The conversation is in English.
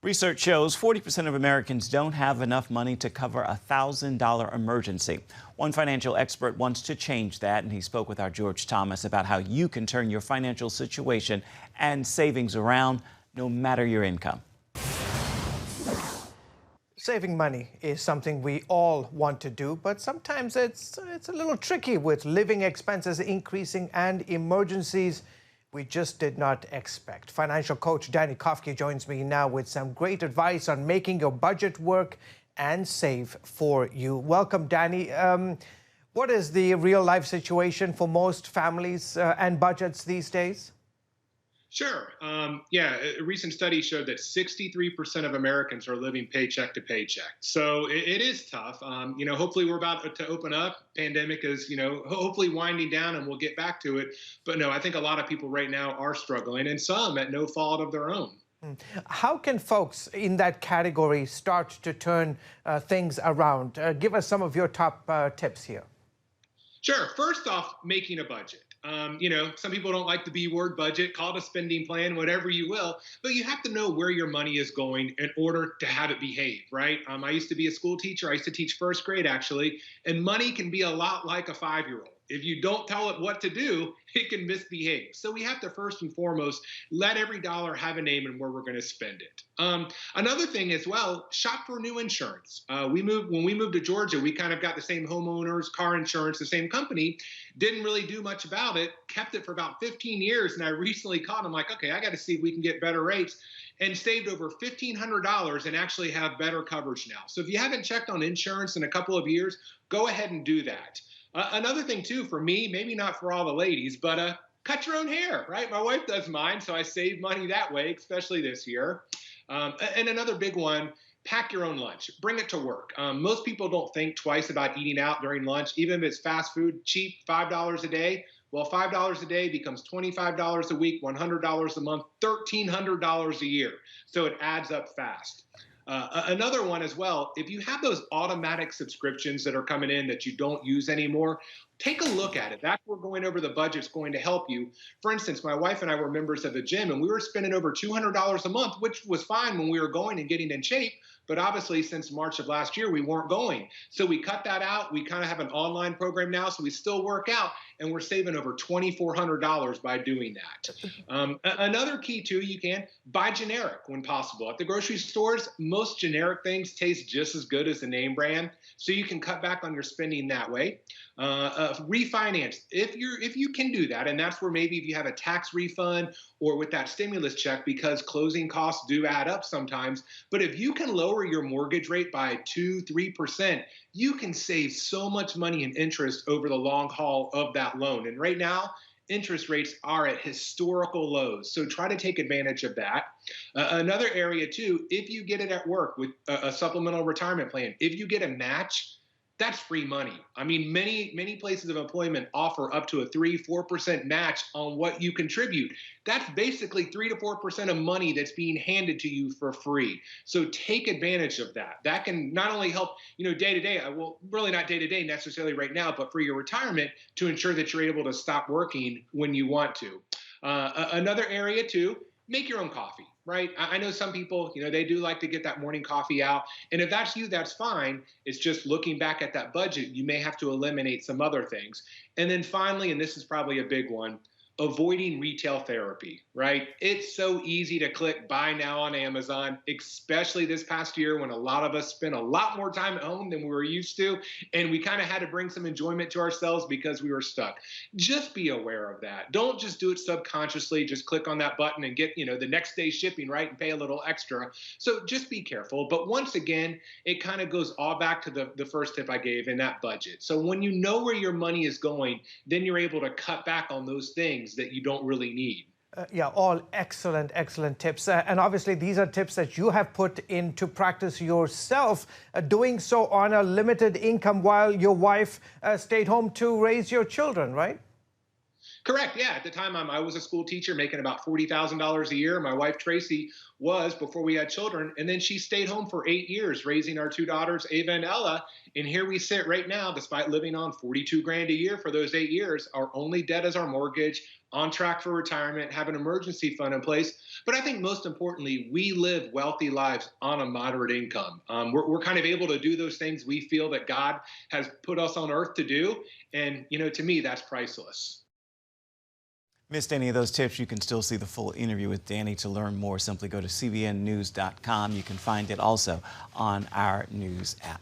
Research shows 40% of Americans don't have enough money to cover a $1,000 emergency. One financial expert wants to change that, and he spoke with our George Thomas about how you can turn your financial situation and savings around no matter your income. Saving money is something we all want to do, but sometimes it's a little tricky with living expenses increasing and emergencies we just did not expect. Financial coach Danny Kofke joins me now with some great advice on making your budget work and save for you. Welcome, Danny. What is the real-life situation for most families and budgets these days? Sure. A recent study showed that 63% of Americans are living paycheck to paycheck. So it is tough. Hopefully we're about to open up. Pandemic is, hopefully winding down and we'll get back to it. But no, I think a lot of people right now are struggling, and some at no fault of their own. How can folks in that category start to turn things around? Give us some of your top tips here. Sure. First off, making a budget. Some people don't like the B word, budget, call it a spending plan, whatever you will, but you have to know where your money is going in order to have it behave, right? I used to be a school teacher. I used to teach first grade, actually, and money can be a lot like a 5-year-old. If you don't tell it what to do, it can misbehave. So we have to first and foremost let every dollar have a name and where we're going to spend it. Another thing as well, shop for new insurance. When we moved to Georgia, we kind of got the same homeowners, car insurance, the same company. Didn't really do much about it. Kept it for about 15 years, and I recently caught. I'm like, okay, I got to see if we can get better rates, and saved over $1,500 and actually have better coverage now. So if you haven't checked on insurance in a couple of years, go ahead and do that. Another thing, too, for me, maybe not for all the ladies, but cut your own hair, right? My wife does mine, so I save money that way, especially this year. And another big one, pack your own lunch. Bring it to work. Most people don't think twice about eating out during lunch, even if it's fast food, cheap, $5 a day. Well, $5 a day becomes $25 a week, $100 a month, $1,300 a year. So it adds up fast. Another one as well, if you have those automatic subscriptions that are coming in that you don't use anymore, take a look at it. That's where going over the budget's going to help you. For instance, my wife and I were members of the gym, and we were spending over $200 a month, which was fine when we were going and getting in shape. But obviously, since March of last year, we weren't going. So we cut that out. We kind of have an online program now, so we still work out, and we're saving over $2,400 by doing that. Another key, too, you can buy generic when possible. At the grocery stores, most generic things taste just as good as the name brand, so you can cut back on your spending that way. Refinance, if you can do that, and that's where maybe if you have a tax refund or with that stimulus check, because closing costs do add up sometimes. But if you can lower your mortgage rate by 2-3%, you can save so much money in interest over the long haul of that loan. And right now, interest rates are at historical lows. So try to take advantage of that. Another area too, if you get it at work with a supplemental retirement plan, if you get a match, that's free money. I mean, many places of employment offer up to a 3-4% match on what you contribute. That's basically 3 to 4% of money that's being handed to you for free. So take advantage of that. That can not only help, day to day, well, really not day to day necessarily right now, but for your retirement to ensure that you're able to stop working when you want to. Another area too, make your own coffee. Right? I know some people, they do like to get that morning coffee out. And if that's you, that's fine. It's just looking back at that budget, you may have to eliminate some other things. And then finally, and this is probably a big one, avoiding retail therapy, right? It's so easy to click buy now on Amazon, especially this past year when a lot of us spent a lot more time at home than we were used to. And we kind of had to bring some enjoyment to ourselves because we were stuck. Just be aware of that. Don't just do it subconsciously. Just click on that button and get, the next day shipping, right? And pay a little extra. So just be careful. But once again, it kind of goes all back to the first tip I gave in that budget. So when you know where your money is going, then you're able to cut back on those things that you don't really need. All excellent tips. And obviously, these are tips that you have put into practice yourself, doing so on a limited income while your wife stayed home to raise your children, right? Correct. Yeah. At the time, I was a school teacher making about $40,000 a year. My wife, Tracy, was before we had children. And then she stayed home for 8 years, raising our two daughters, Ava and Ella. And here we sit right now, despite living on 42 grand a year for those 8 years. Our only debt is our mortgage, on track for retirement, have an emergency fund in place. But I think most importantly, we live wealthy lives on a moderate income. We're kind of able to do those things we feel that God has put us on earth to do. And, to me, that's priceless. Missed any of those tips, you can still see the full interview with Danny. To learn more, simply go to cbnnews.com. You can find it also on our news app.